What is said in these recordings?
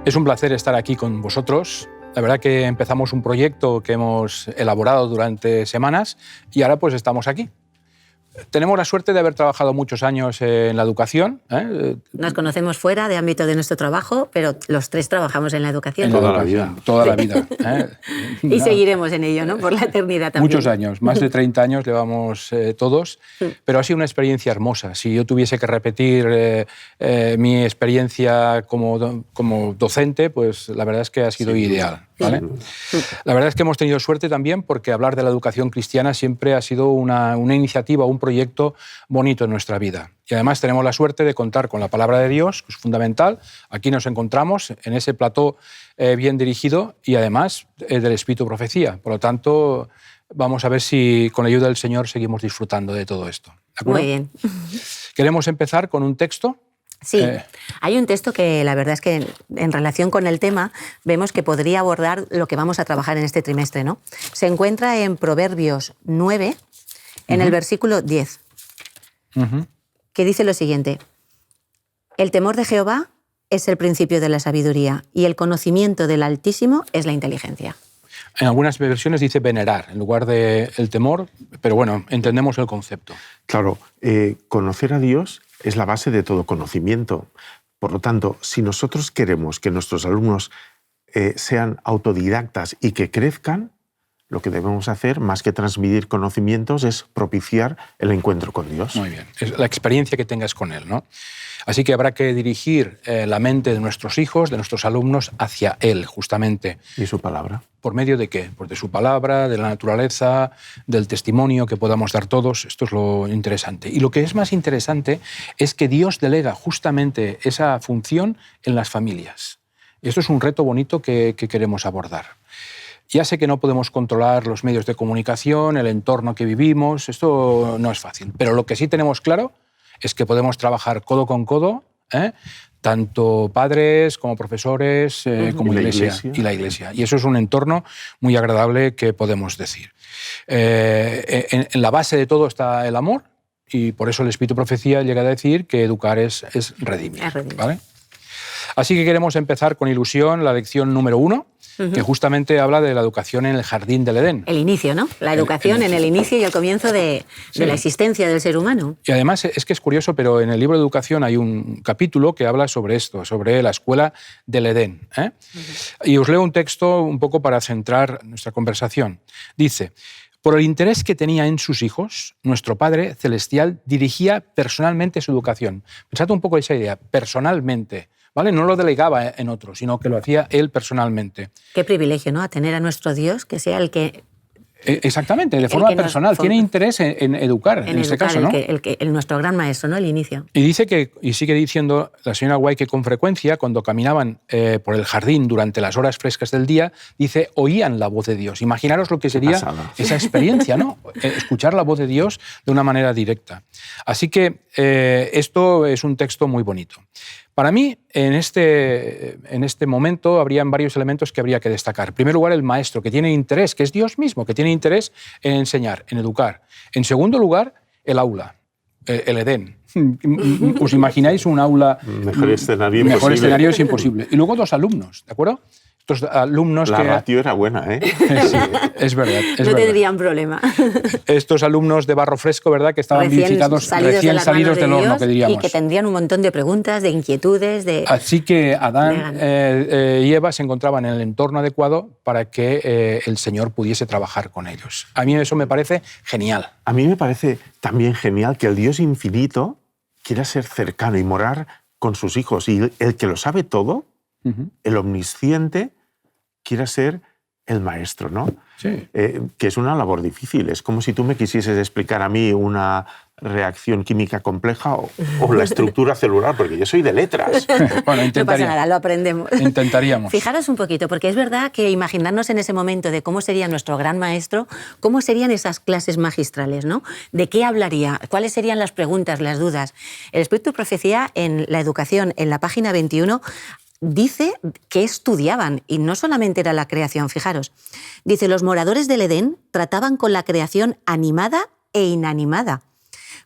Es un placer estar aquí con vosotros. La verdad que empezamos un proyecto que hemos elaborado durante semanas y ahora pues estamos aquí. Tenemos la suerte de haber trabajado muchos años en la educación. Nos conocemos fuera de ámbito de nuestro trabajo, pero los tres trabajamos en la educación. Toda la vida. Y seguiremos en ello, ¿no? Por la eternidad también. Muchos años, más de 30 años llevamos todos, pero ha sido una experiencia hermosa. Si yo tuviese que repetir mi experiencia como docente, pues la verdad es que ha sido ideal. ¿Vale? La verdad es que hemos tenido suerte también porque hablar de la educación cristiana siempre ha sido una iniciativa, un proyecto bonito en nuestra vida. Y además tenemos la suerte de contar con la palabra de Dios, que es fundamental. Aquí nos encontramos en ese plató bien dirigido y además del Espíritu Profecía. Por lo tanto, vamos a ver si con la ayuda del Señor seguimos disfrutando de todo esto. ¿De acuerdo? Muy bien. Queremos empezar con un texto. Sí, hay un texto que la verdad es que en relación con el tema vemos que podría abordar lo que vamos a trabajar en este trimestre, ¿no? Se encuentra en Proverbios 9, en el versículo 10, que dice lo siguiente: el temor de Jehová es el principio de la sabiduría y el conocimiento del Altísimo es la inteligencia. En algunas versiones dice venerar en lugar de el temor, pero bueno, entendemos el concepto. Claro, conocer a Dios es la base de todo conocimiento. Por lo tanto, si nosotros queremos que nuestros alumnos sean autodidactas y que crezcan, lo que debemos hacer, más que transmitir conocimientos, es propiciar el encuentro con Dios. Muy bien, es la experiencia que tengas con Él, ¿no? Así que habrá que dirigir la mente de nuestros hijos, de nuestros alumnos, hacia Él, justamente. ¿Y su palabra? ¿Por medio de qué? Pues de su palabra, de la naturaleza, del testimonio que podamos dar todos. Esto es lo interesante. Y lo que es más interesante es que Dios delega justamente esa función en las familias. Y esto es un reto bonito que queremos abordar. Ya sé que no podemos controlar los medios de comunicación, el entorno que vivimos, esto no es fácil. Pero lo que sí tenemos claro es que podemos trabajar codo con codo, tanto padres como profesores, como iglesia y la iglesia. Y eso es un entorno muy agradable que podemos decir. En la base de todo está el amor y por eso el Espíritu Profecía llega a decir que educar es redimir. ¿Vale? Así que queremos empezar con ilusión la lección número 1, que justamente habla de la educación en el jardín del Edén. El inicio, ¿no? La educación en el inicio y el comienzo de la existencia del ser humano. Y además es que es curioso, pero en el libro de educación hay un capítulo que habla sobre esto, sobre la escuela del Edén. Y os leo un texto un poco para centrar nuestra conversación. Dice: por el interés que tenía en sus hijos, nuestro Padre Celestial dirigía personalmente su educación. Pensad un poco esa idea, personalmente. ¿Vale? No lo delegaba en otros, sino que lo hacía él personalmente. Qué privilegio, ¿no? A tener a nuestro Dios que sea el que... Exactamente, de forma personal. Tiene interés en educar, en este caso, ¿no? Nuestro gran maestro, ¿no? El inicio. Y dice que, y sigue diciendo la señora White, que con frecuencia, cuando caminaban por el jardín durante las horas frescas del día, dice, oían la voz de Dios. Imaginaros lo que sería esa experiencia, ¿no? Escuchar la voz de Dios de una manera directa. Así que esto es un texto muy bonito. Para mí, en este momento, habrían varios elementos que habría que destacar. En primer lugar, el maestro, que tiene interés, que es Dios mismo, que tiene interés en enseñar, en educar. En segundo lugar, el aula, el Edén. ¿Os imagináis un aula? Mejor escenario mejor escenario es imposible. Y luego 2 alumnos, ¿de acuerdo? Estos alumnos la ratio era buena, ¿eh? Sí, es verdad. No tendrían problema. Estos alumnos de barro fresco, ¿verdad? Que estaban vivificados, recién salidos del horno, que diríamos. Y que tendrían un montón de preguntas, de inquietudes. Así que Adán y Eva se encontraban en el entorno adecuado para que el Señor pudiese trabajar con ellos. A mí eso me parece genial. A mí me parece también genial que el Dios infinito quiera ser cercano y morar con sus hijos. Y el que lo sabe todo, el omnisciente, quiera ser el maestro, ¿no? Sí. Que es una labor difícil. Es como si tú me quisieses explicar a mí una reacción química compleja o la estructura celular, porque yo soy de letras. Bueno, no pasa nada, lo aprendemos. Intentaríamos. Fijaros un poquito, porque es verdad que imaginarnos en ese momento de cómo sería nuestro gran maestro, cómo serían esas clases magistrales, ¿no? ¿De qué hablaría? ¿Cuáles serían las preguntas, las dudas? El Espíritu de Profecía en la educación, en la página 21, dice que estudiaban, y no solamente era la creación, fijaros. Dice, los moradores del Edén trataban con la creación animada e inanimada.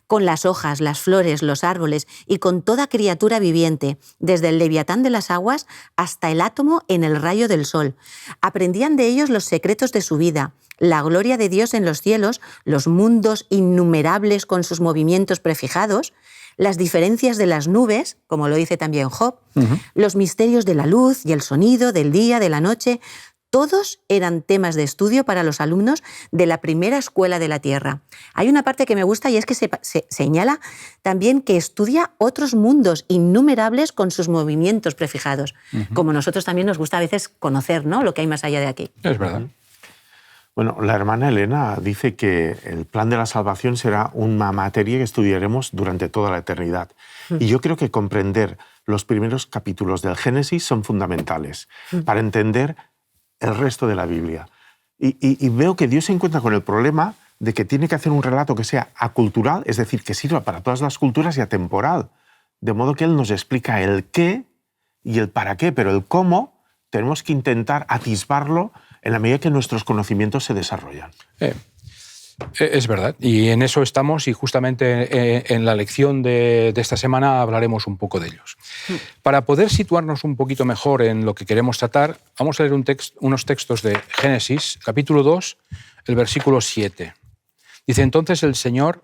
con las hojas, las flores, los árboles y con toda criatura viviente, desde el leviatán de las aguas hasta el átomo en el rayo del sol. Aprendían de ellos los secretos de su vida, la gloria de Dios en los cielos, los mundos innumerables con sus movimientos prefijados, las diferencias de las nubes, como lo dice también Job, los misterios de la luz y el sonido, del día, de la noche. Todos eran temas de estudio para los alumnos de la primera escuela de la Tierra. Hay una parte que me gusta y es que se señala también que estudia otros mundos innumerables con sus movimientos prefijados, como nosotros también nos gusta a veces conocer, ¿no?, lo que hay más allá de aquí. Es verdad. Bueno, la hermana Elena dice que el plan de la salvación será una materia que estudiaremos durante toda la eternidad. Y yo creo que comprender los primeros capítulos del Génesis son fundamentales para entender el resto de la Biblia. Y veo que Dios se encuentra con el problema de que tiene que hacer un relato que sea acultural, es decir, que sirva para todas las culturas, y atemporal. De modo que Él nos explica el qué y el para qué, pero el cómo tenemos que intentar atisbarlo en la medida que nuestros conocimientos se desarrollan. Es verdad, y en eso estamos, y justamente en la lección de esta semana hablaremos un poco de ellos. Para poder situarnos un poquito mejor en lo que queremos tratar, vamos a leer unos textos de Génesis, capítulo 2, el versículo 7. Dice: entonces el Señor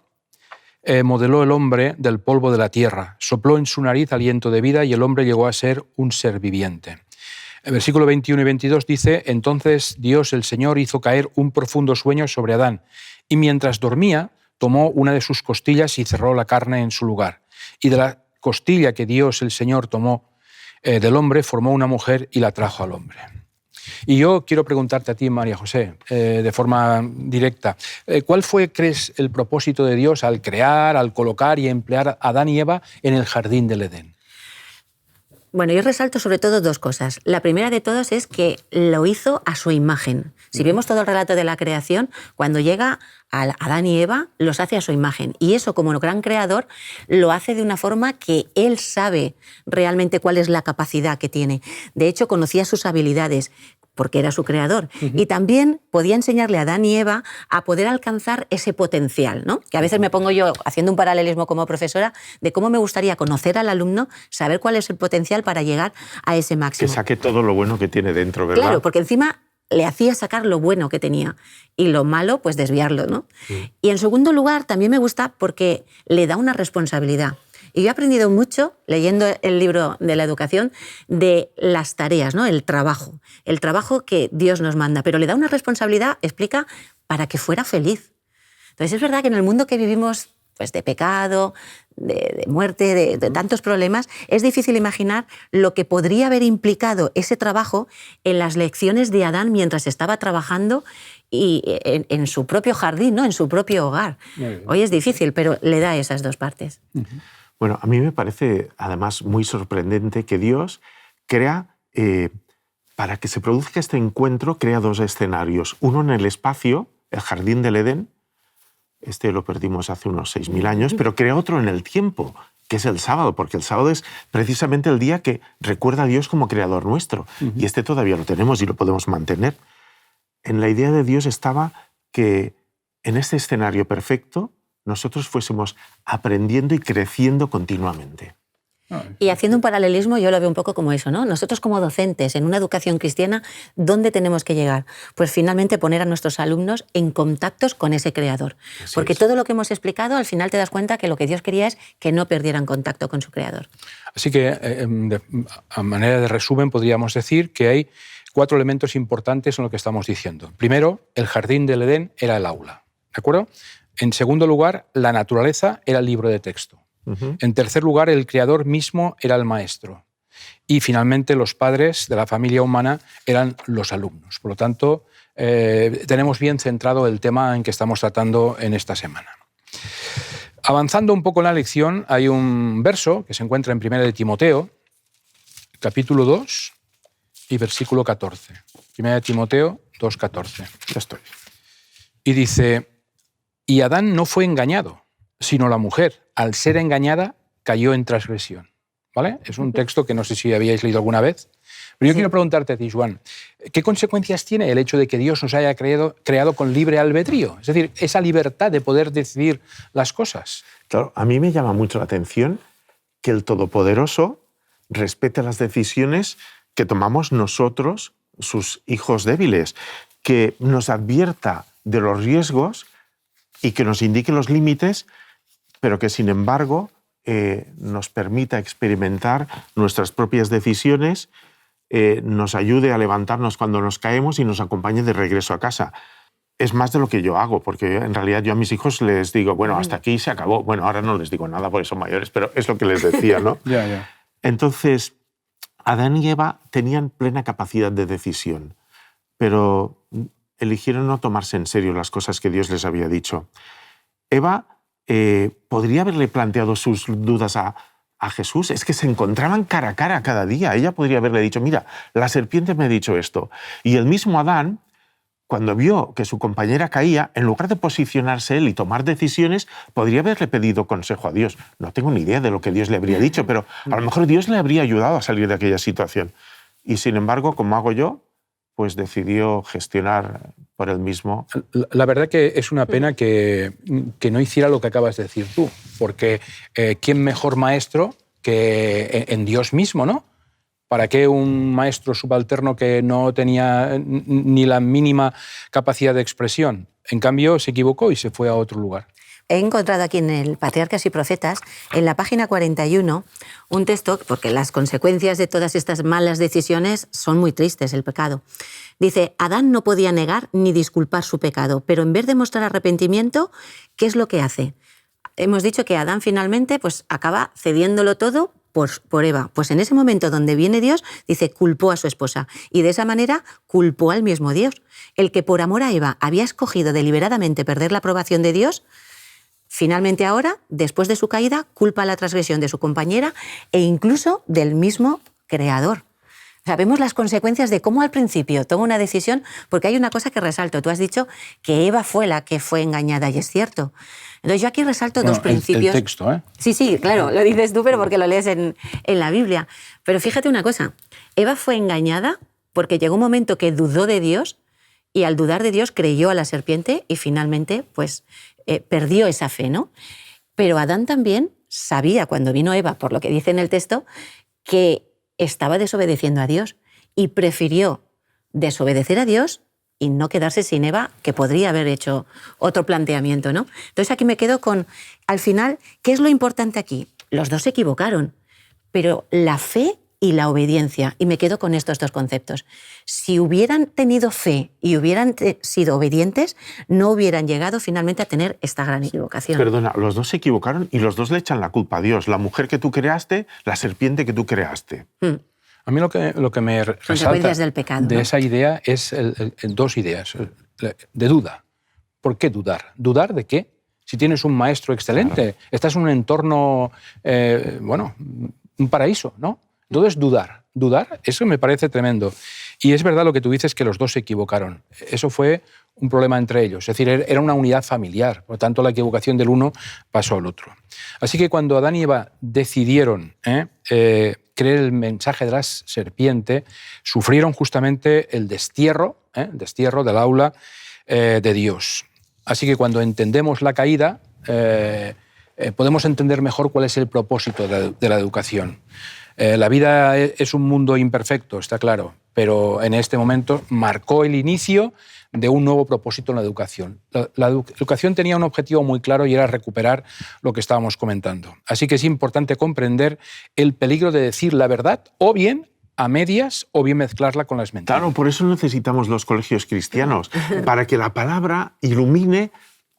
modeló el hombre del polvo de la tierra, sopló en su nariz aliento de vida y el hombre llegó a ser un ser viviente. El versículo 21 y 22 dice: entonces Dios el Señor hizo caer un profundo sueño sobre Adán, y mientras dormía tomó una de sus costillas y cerró la carne en su lugar. Y de la costilla que Dios el Señor tomó del hombre formó una mujer y la trajo al hombre. Y yo quiero preguntarte a ti, María José, de forma directa, ¿cuál fue, crees, el propósito de Dios al crear, al colocar y emplear a Adán y Eva en el jardín del Edén? Bueno, yo resalto sobre todo dos cosas. La primera de todas es que lo hizo a su imagen. Si vemos todo el relato de la creación, cuando llega a Adán y Eva, los hace a su imagen. Y eso, como el gran creador, lo hace de una forma que él sabe realmente cuál es la capacidad que tiene. De hecho, conocía sus habilidades, porque era su creador. Y también podía enseñarle a Adán y Eva a poder alcanzar ese potencial, ¿no? Que a veces me pongo yo, haciendo un paralelismo como profesora, de cómo me gustaría conocer al alumno, saber cuál es el potencial para llegar a ese máximo. Que saque todo lo bueno que tiene dentro, ¿verdad? Claro, porque encima le hacía sacar lo bueno que tenía y lo malo, pues desviarlo, ¿no? Y en segundo lugar, también me gusta porque le da una responsabilidad. Y yo he aprendido mucho, leyendo el libro de la educación, de las tareas, ¿no? El trabajo que Dios nos manda, pero le da una responsabilidad, explica, para que fuera feliz. Entonces es verdad que en el mundo que vivimos, pues de pecado, de muerte, de tantos problemas, es difícil imaginar lo que podría haber implicado ese trabajo en las lecciones de Adán mientras estaba trabajando y en su propio jardín, ¿no? En su propio hogar. Hoy es difícil, pero le da esas dos partes. Bueno, a mí me parece además muy sorprendente que Dios crea, para que se produzca este encuentro, crea dos escenarios. Uno en el espacio, el jardín del Edén, este lo perdimos hace unos 6.000 años, pero crea otro en el tiempo, que es el sábado, porque el sábado es precisamente el día que recuerda a Dios como creador nuestro. Y este todavía lo tenemos y lo podemos mantener. En la idea de Dios estaba que en este escenario perfecto nosotros fuésemos aprendiendo y creciendo continuamente. Y haciendo un paralelismo, yo lo veo un poco como eso, ¿no? Nosotros como docentes en una educación cristiana, ¿dónde tenemos que llegar? Pues finalmente poner a nuestros alumnos en contactos con ese creador. Porque todo lo que hemos explicado, al final te das cuenta que lo que Dios quería es que no perdieran contacto con su creador. Así que, a manera de resumen, podríamos decir que hay 4 elementos importantes en lo que estamos diciendo. Primero, el jardín del Edén era el aula, ¿de acuerdo? En segundo lugar, la naturaleza era el libro de texto. En tercer lugar, el creador mismo era el maestro. Y finalmente, los padres de la familia humana eran los alumnos. Por lo tanto, tenemos bien centrado el tema en que estamos tratando en esta semana. Avanzando un poco en la lección, hay un verso que se encuentra en 1 de Timoteo, capítulo 2 y versículo 14. 1 de Timoteo 2:14. Ya estoy. Y dice: y Adán no fue engañado, sino la mujer, al ser engañada, cayó en transgresión. ¿Vale? Es un texto que no sé si habíais leído alguna vez. Pero yo Sí. quiero preguntarte a ti, Joan, ¿qué consecuencias tiene el hecho de que Dios nos haya creado con libre albedrío? Es decir, esa libertad de poder decidir las cosas. Claro, a mí me llama mucho la atención que el Todopoderoso respete las decisiones que tomamos nosotros, sus hijos débiles, que nos advierta de los riesgos y que nos indique los límites, pero que sin embargo nos permita experimentar nuestras propias decisiones, nos ayude a levantarnos cuando nos caemos y nos acompañe de regreso a casa. Es más de lo que yo hago, porque en realidad yo a mis hijos les digo, bueno, hasta aquí se acabó. Bueno, ahora no les digo nada porque son mayores, pero es lo que les decía, ¿no? Ya. Entonces, Adán y Eva tenían plena capacidad de decisión, pero eligieron no tomarse en serio las cosas que Dios les había dicho. Eva podría haberle planteado sus dudas a Jesús. Es que se encontraban cara a cara cada día. Ella podría haberle dicho, mira, la serpiente me ha dicho esto. Y el mismo Adán, cuando vio que su compañera caía, en lugar de posicionarse él y tomar decisiones, podría haberle pedido consejo a Dios. No tengo ni idea de lo que Dios le habría dicho, pero a lo mejor Dios le habría ayudado a salir de aquella situación. Y sin embargo, como hago yo, pues decidió gestionar por él mismo. La verdad que es una pena que no hiciera lo que acabas de decir tú, porque ¿quién mejor maestro que en Dios mismo, ¿no? ¿Para qué un maestro subalterno que no tenía ni la mínima capacidad de expresión? En cambio, se equivocó y se fue a otro lugar. He encontrado aquí en el Patriarcas y Profetas, en la página 41, un texto, porque las consecuencias de todas estas malas decisiones son muy tristes, el pecado. Dice, Adán no podía negar ni disculpar su pecado, pero en vez de mostrar arrepentimiento, ¿qué es lo que hace? Hemos dicho que Adán finalmente pues, acaba cediéndolo todo por Eva. Pues en ese momento donde viene Dios, dice, culpó a su esposa. Y de esa manera culpó al mismo Dios. El que por amor a Eva había escogido deliberadamente perder la aprobación de Dios, finalmente ahora, después de su caída, culpa la transgresión de su compañera e incluso del mismo Creador. O sea, vemos las consecuencias de cómo al principio toma una decisión, porque hay una cosa que resalto. Tú has dicho que Eva fue la que fue engañada, y es cierto. Entonces yo aquí resalto dos principios. El texto, ¿eh? Sí, claro, lo dices tú, pero porque lo lees en la Biblia. Pero fíjate una cosa, Eva fue engañada porque llegó un momento que dudó de Dios y al dudar de Dios creyó a la serpiente y finalmente pues perdió esa fe, ¿no? Pero Adán también sabía, cuando vino Eva, por lo que dice en el texto, que estaba desobedeciendo a Dios y prefirió desobedecer a Dios y no quedarse sin Eva, que podría haber hecho otro planteamiento, ¿no? Entonces aquí me quedo con, al final, ¿qué es lo importante aquí? Los dos se equivocaron, pero la fe y la obediencia, y me quedo con estos dos conceptos. Si hubieran tenido fe y hubieran sido obedientes, no hubieran llegado finalmente a tener esta gran equivocación. Perdona, los dos se equivocaron y los dos le echan la culpa a Dios. La mujer que tú creaste, la serpiente que tú creaste. A mí lo que me resalta del pecado, de ¿no? esa idea es dos ideas de duda. ¿Por qué dudar? ¿Dudar de qué? Si tienes un maestro excelente, claro. Estás en un entorno, un paraíso, ¿no? Entonces, dudar, eso me parece tremendo. Y es verdad lo que tú dices, que los dos se equivocaron. Eso fue un problema entre ellos. Es decir, era una unidad familiar. Por lo tanto, la equivocación del uno pasó al otro. Así que cuando Adán y Eva decidieron creer el mensaje de la serpiente, sufrieron justamente el destierro del aula de Dios. Así que cuando entendemos la caída, podemos entender mejor cuál es el propósito de la educación. La vida es un mundo imperfecto, está claro, pero en este momento marcó el inicio de un nuevo propósito en la educación. La educación tenía un objetivo muy claro y era recuperar lo que estábamos comentando. Así que es importante comprender el peligro de decir la verdad o bien a medias o bien mezclarla con las mentiras. Claro, por eso necesitamos los colegios cristianos, para que la palabra ilumine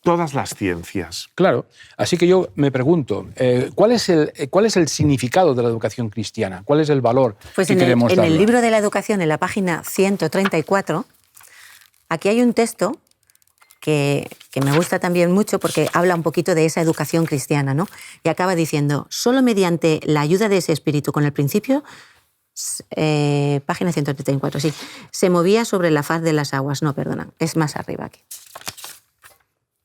todas las ciencias. Claro. Así que yo me pregunto, ¿cuál es el significado de la educación cristiana? ¿Cuál es el valor que queremos darle? En el libro de la educación, en la página 134, aquí hay un texto que me gusta también mucho porque habla un poquito de esa educación cristiana, ¿no? Y acaba diciendo, solo mediante la ayuda de ese espíritu con el principio, página 134, sí, se movía sobre la faz de las aguas. No, perdona, es más arriba aquí.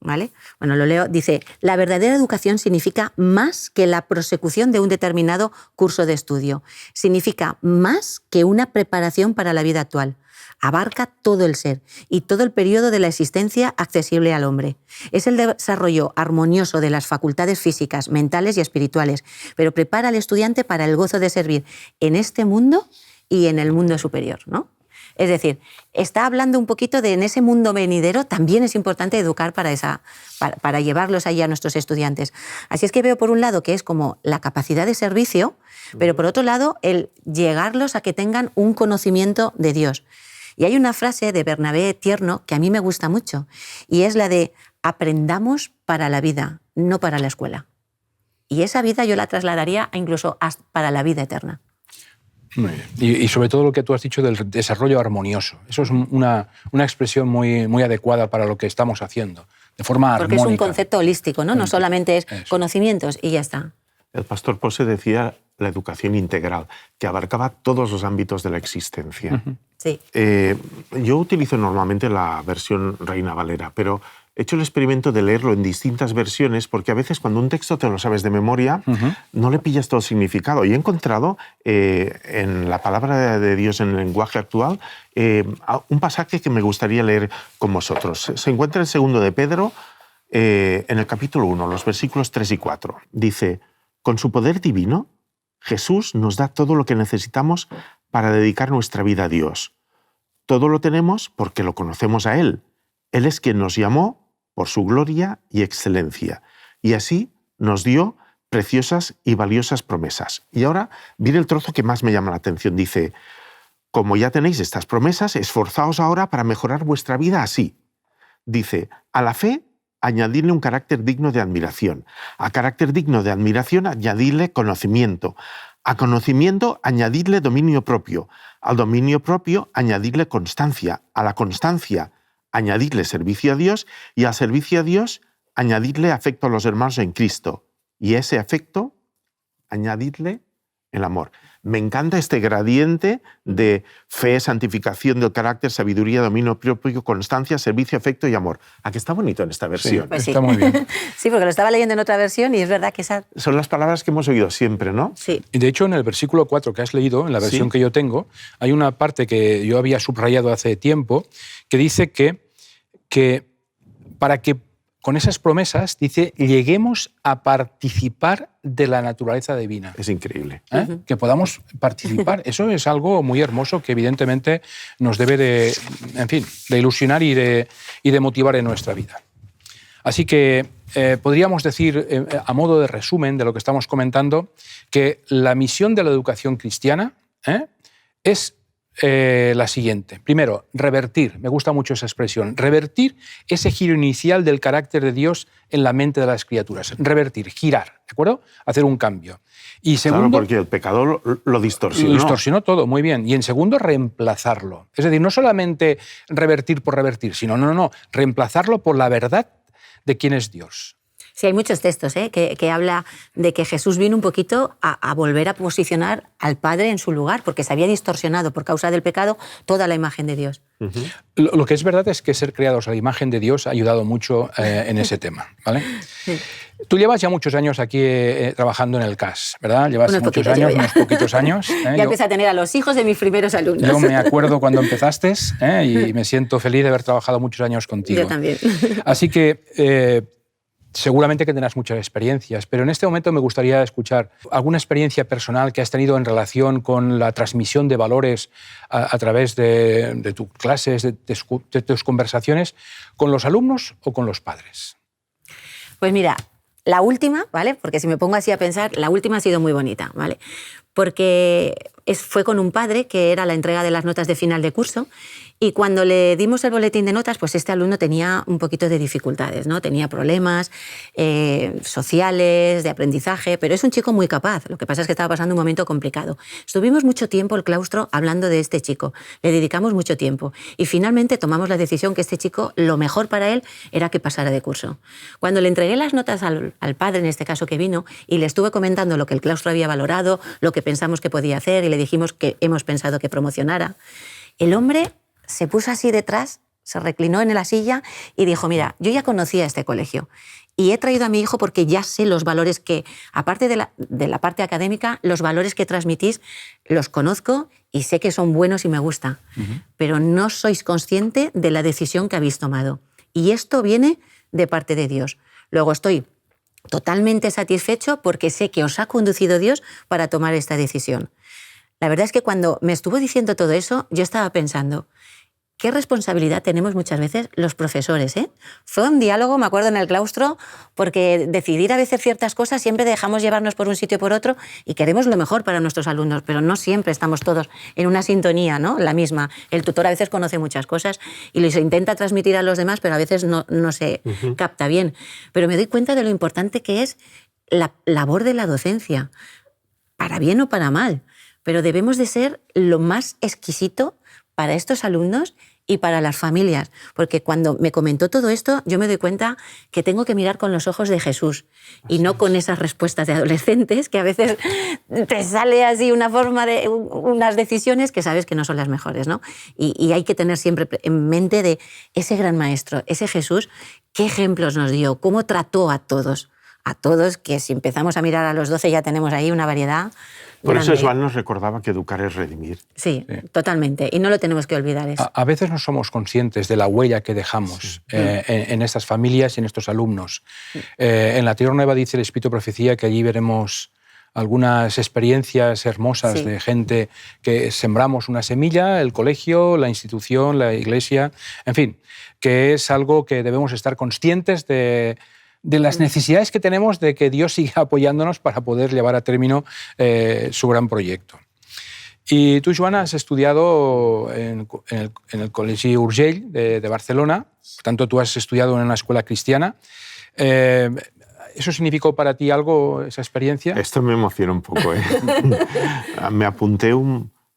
¿vale? Bueno, lo leo. Dice, la verdadera educación significa más que la prosecución de un determinado curso de estudio. Significa más que una preparación para la vida actual. Abarca todo el ser y todo el periodo de la existencia accesible al hombre. Es el desarrollo armonioso de las facultades físicas, mentales y espirituales, pero prepara al estudiante para el gozo de servir en este mundo y en el mundo superior, ¿no? Es decir, está hablando un poquito de en ese mundo venidero también es importante educar para llevarlos ahí a nuestros estudiantes. Así es que veo por un lado que es como la capacidad de servicio, pero por otro lado el llegarlos a que tengan un conocimiento de Dios. Y hay una frase de Bernabé Tierno que a mí me gusta mucho y es la de aprendamos para la vida, no para la escuela. Y esa vida yo la trasladaría incluso para la vida eterna. Muy bien. Y sobre todo lo que tú has dicho del desarrollo armonioso. Eso es una expresión muy adecuada para lo que estamos haciendo, de forma armónica. Porque es un concepto holístico, ¿no? No solamente es conocimientos y ya está. El pastor Pose decía la educación integral, que abarcaba todos los ámbitos de la existencia. Sí. Yo utilizo normalmente la versión Reina Valera, pero he hecho el experimento de leerlo en distintas versiones porque a veces cuando un texto te lo sabes de memoria no le pillas todo el significado. Y he encontrado en la palabra de Dios en el lenguaje actual un pasaje que me gustaría leer con vosotros. Se encuentra en 2 de Pedro, en el capítulo 1, los versículos 3 y 4. Dice, con su poder divino, Jesús nos da todo lo que necesitamos para dedicar nuestra vida a Dios. Todo lo tenemos porque lo conocemos a Él. Él es quien nos llamó por su gloria y excelencia, y así nos dio preciosas y valiosas promesas. Y ahora viene el trozo que más me llama la atención. Dice, como ya tenéis estas promesas, esforzaos ahora para mejorar vuestra vida así. Dice, a la fe añadidle un carácter digno de admiración. A carácter digno de admiración añadidle conocimiento. A conocimiento añadidle dominio propio. Al dominio propio añadidle constancia. A la constancia añadidle servicio a Dios, y al servicio a Dios añadidle afecto a los hermanos en Cristo. Y a ese afecto añadidle el amor. Me encanta este gradiente de fe, santificación del carácter, sabiduría, dominio propio, constancia, servicio, afecto y amor. ¿A que está bonito en esta versión? Sí, pues está muy bien. Sí, porque lo estaba leyendo en otra versión y es verdad que esa... Son las palabras que hemos oído siempre, ¿no? Sí. Y de hecho, en el versículo 4 que has leído, en la versión que yo tengo, hay una parte que yo había subrayado hace tiempo que dice que para que con esas promesas, dice, lleguemos a participar de la naturaleza divina. Es increíble. Que podamos participar. Eso es algo muy hermoso que evidentemente nos debe de ilusionar y de motivar en nuestra vida. Así que podríamos decir, a modo de resumen de lo que estamos comentando, que la misión de la educación cristiana es la siguiente. Primero, revertir, me gusta mucho esa expresión, revertir ese giro inicial del carácter de Dios en la mente de las criaturas. Revertir, girar, ¿de acuerdo? Hacer un cambio. Y segundo, claro, porque el pecado lo distorsionó. Lo distorsionó todo, muy bien. Y en segundo, reemplazarlo. Es decir, no solamente revertir por revertir, sino reemplazarlo por la verdad de quién es Dios. Sí, hay muchos textos que habla de que Jesús vino un poquito a volver a posicionar al Padre en su lugar, porque se había distorsionado por causa del pecado toda la imagen de Dios. Lo que es verdad es que ser creados a la imagen de Dios ha ayudado mucho en ese tema, ¿vale? Sí. Tú llevas ya muchos años aquí trabajando en el CAS, ¿verdad? Llevas unos poquitos años. Ya empecé a tener a los hijos de mis primeros alumnos. Yo me acuerdo cuando empezaste y me siento feliz de haber trabajado muchos años contigo. Yo también. Así que seguramente que tendrás muchas experiencias, pero en este momento me gustaría escuchar alguna experiencia personal que has tenido en relación con la transmisión de valores a través de tus clases, de tus conversaciones, con los alumnos o con los padres. Pues mira, la última, ¿vale? Porque si me pongo así a pensar, la última ha sido muy bonita, ¿vale? Porque fue con un padre que era la entrega de las notas de final de curso. Y cuando le dimos el boletín de notas, pues este alumno tenía un poquito de dificultades, ¿no? Tenía problemas sociales, de aprendizaje, pero es un chico muy capaz. Lo que pasa es que estaba pasando un momento complicado. Estuvimos mucho tiempo el claustro hablando de este chico, le dedicamos mucho tiempo y finalmente tomamos la decisión que este chico, lo mejor para él era que pasara de curso. Cuando le entregué las notas al padre, en este caso que vino, y le estuve comentando lo que el claustro había valorado, lo que pensamos que podía hacer y le dijimos que hemos pensado que promocionara, el hombre se puso así detrás se reclinó en la silla y dijo, mira, yo ya conocía este colegio y he traído a mi hijo porque ya sé los valores que, aparte de la parte académica, los valores que transmitís los conozco y sé que son buenos y me gusta, pero no sois consciente de la decisión que habéis tomado. Y esto viene de parte de Dios. Luego estoy totalmente satisfecho porque sé que os ha conducido Dios para tomar esta decisión. La verdad es que cuando me estuvo diciendo todo eso, yo estaba pensando, qué responsabilidad tenemos muchas veces los profesores, ¿eh? Fue un diálogo, me acuerdo, en el claustro, porque decidir a veces ciertas cosas siempre dejamos llevarnos por un sitio o por otro y queremos lo mejor para nuestros alumnos, pero no siempre estamos todos en una sintonía, ¿no? La misma. El tutor a veces conoce muchas cosas y les intenta transmitir a los demás, pero a veces no se capta bien. Pero me doy cuenta de lo importante que es la labor de la docencia, para bien o para mal, pero debemos de ser lo más exquisito para estos alumnos y para las familias, porque cuando me comentó todo esto, yo me doy cuenta que tengo que mirar con los ojos de Jesús y no con esas respuestas de adolescentes que a veces te sale así una forma de unas decisiones que sabes que no son las mejores, ¿no? Y hay que tener siempre en mente de ese gran maestro, ese Jesús, qué ejemplos nos dio, cómo trató a todos, que si empezamos a mirar a los 12 ya tenemos ahí una variedad. Por grande. eso Joan nos recordaba que educar es redimir. Sí, totalmente. Y no lo tenemos que olvidar eso. A veces no somos conscientes de la huella que dejamos en estas familias y en estos alumnos. En la Tierra Nueva dice el Espíritu de Profecía que allí veremos algunas experiencias hermosas de gente que sembramos una semilla, el colegio, la institución, la iglesia, en fin, que es algo que debemos estar conscientes de las necesidades que tenemos de que Dios siga apoyándonos para poder llevar a término su gran proyecto. Y tú, Joana, has estudiado en el Col·legi Urgell de Barcelona, por tanto, tú has estudiado en una escuela cristiana. ¿Eso significó para ti algo, esa experiencia? Esto me emociona un poco, ¿eh? Me apunté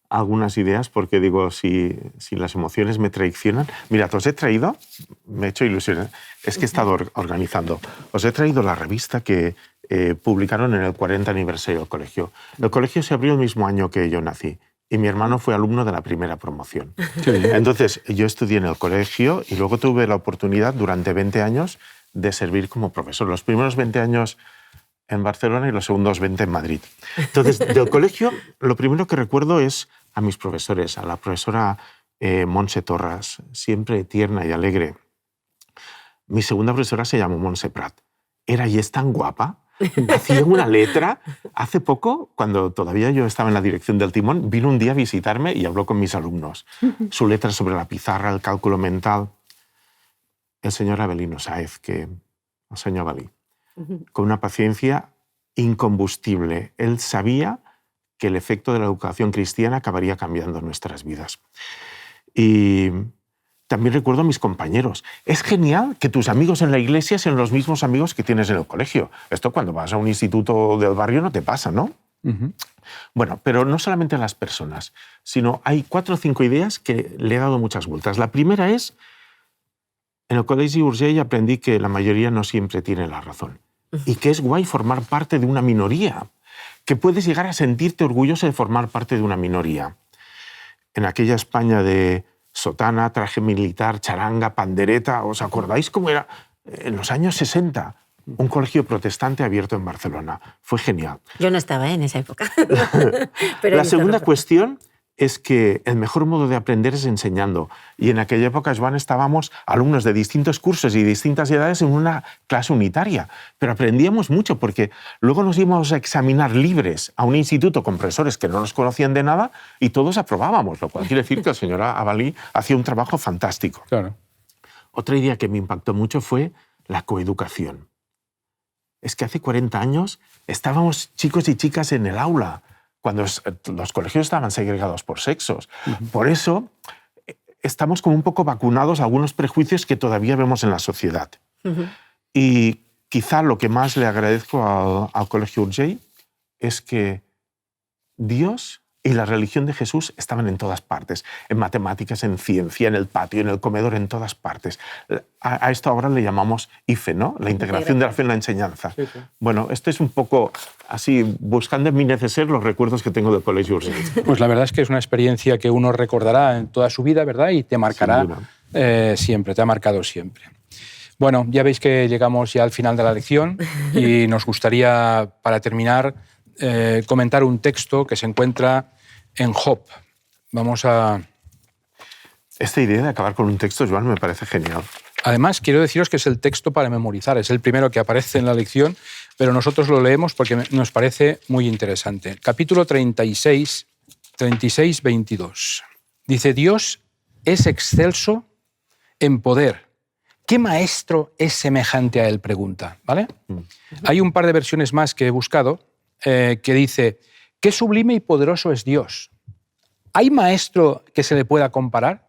algunas ideas porque digo, si las emociones me traicionan... Mira, os he traído, me he hecho ilusiones, es que he estado organizando, os he traído la revista que publicaron en el 40 aniversario del colegio. El colegio se abrió el mismo año que yo nací y mi hermano fue alumno de la primera promoción. Entonces, yo estudié en el colegio y luego tuve la oportunidad durante 20 años de servir como profesor. Los primeros 20 años en Barcelona y los segundos 20 en Madrid. Entonces, del colegio, lo primero que recuerdo es a mis profesores, a la profesora Montse Torras, siempre tierna y alegre. Mi segunda profesora se llamó Montse Prat. Era y es tan guapa. Hacía una letra. Hace poco, cuando todavía yo estaba en la dirección del Timón, vino un día a visitarme y habló con mis alumnos. Su letra sobre la pizarra, el cálculo mental. El señor Avelino Sáez, el señor Avelí, con una paciencia incombustible. Él sabía que el efecto de la educación cristiana acabaría cambiando nuestras vidas. Y también recuerdo a mis compañeros. Es genial que tus amigos en la iglesia sean los mismos amigos que tienes en el colegio. Esto cuando vas a un instituto del barrio no te pasa, ¿no? Bueno, pero no solamente a las personas, sino hay 4 o 5 ideas que le he dado muchas vueltas. La primera es, en el Col·legi Urgell aprendí que la mayoría no siempre tiene la razón y que es guay formar parte de una minoría, que puedes llegar a sentirte orgulloso de formar parte de una minoría. En aquella España de sotana, traje militar, charanga, pandereta, ¿os acordáis cómo era? En los años 60, un colegio protestante abierto en Barcelona. Fue genial. Yo no estaba en esa época. Pero la segunda cuestión es que el mejor modo de aprender es enseñando. Y en aquella época, Joan, estábamos alumnos de distintos cursos y distintas edades en una clase unitaria. Pero aprendíamos mucho porque luego nos íbamos a examinar libres a un instituto con profesores que no nos conocían de nada y todos aprobábamos, lo cual quiere decir que el señor Avelí hacía un trabajo fantástico. Claro. Otra idea que me impactó mucho fue la coeducación. Es que hace 40 años estábamos chicos y chicas en el aula, cuando los colegios estaban segregados por sexos. Por eso estamos como un poco vacunados a algunos prejuicios que todavía vemos en la sociedad. Y quizá lo que más le agradezco al Colegio Urgell es que Dios y la religión de Jesús estaban en todas partes, en matemáticas, en ciencia, en el patio, en el comedor, en todas partes. A esto ahora le llamamos IFE, ¿no? La integración de la fe en la enseñanza. Sí, sí. Bueno, esto es un poco así, buscando en mi neceser los recuerdos que tengo del Colegio Urgell. Pues la verdad es que es una experiencia que uno recordará en toda su vida, ¿verdad? Y te marcará siempre, te ha marcado siempre. Bueno, ya veis que llegamos ya al final de la lección y nos gustaría, para terminar, comentar un texto que se encuentra en Job. Vamos a... Esta idea de acabar con un texto, Joan, me parece genial. Además, quiero deciros que es el texto para memorizar, es el primero que aparece en la lección, pero nosotros lo leemos porque nos parece muy interesante. Capítulo 36, 22. Dice, Dios es excelso en poder. ¿Qué maestro es semejante a él? Pregunta, ¿vale? Hay un par de versiones más que he buscado que dice, qué sublime y poderoso es Dios. ¿Hay maestro que se le pueda comparar?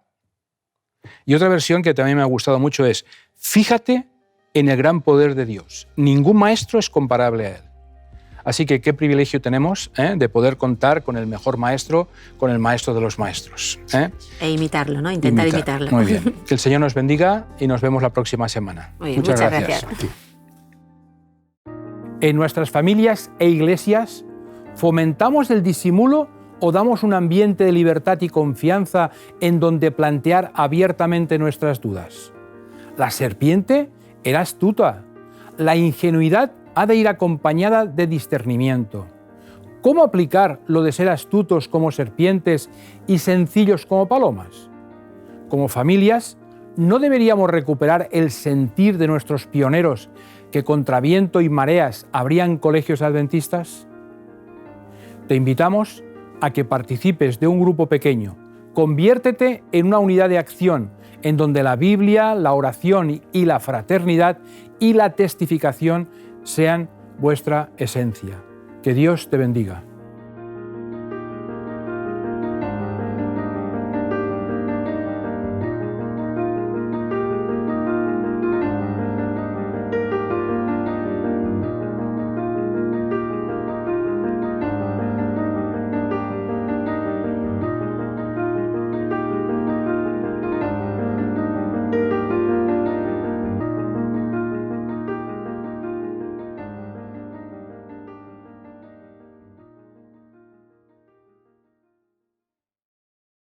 Y otra versión que también me ha gustado mucho es, fíjate en el gran poder de Dios. Ningún maestro es comparable a él. Así que qué privilegio tenemos de poder contar con el mejor maestro, con el maestro de los maestros. E imitarlo, ¿no? Intentar imitarlo. Muy bien. Que el Señor nos bendiga y nos vemos la próxima semana. Muy bien, muchas gracias. En nuestras familias e iglesias, ¿fomentamos el disimulo o damos un ambiente de libertad y confianza en donde plantear abiertamente nuestras dudas? La serpiente era astuta. La ingenuidad ha de ir acompañada de discernimiento. ¿Cómo aplicar lo de ser astutos como serpientes y sencillos como palomas? Como familias, ¿no deberíamos recuperar el sentir de nuestros pioneros que contra viento y mareas abrían colegios adventistas? Te invitamos a que participes de un grupo pequeño. Conviértete en una unidad de acción en donde la Biblia, la oración y la fraternidad y la testificación sean vuestra esencia. Que Dios te bendiga.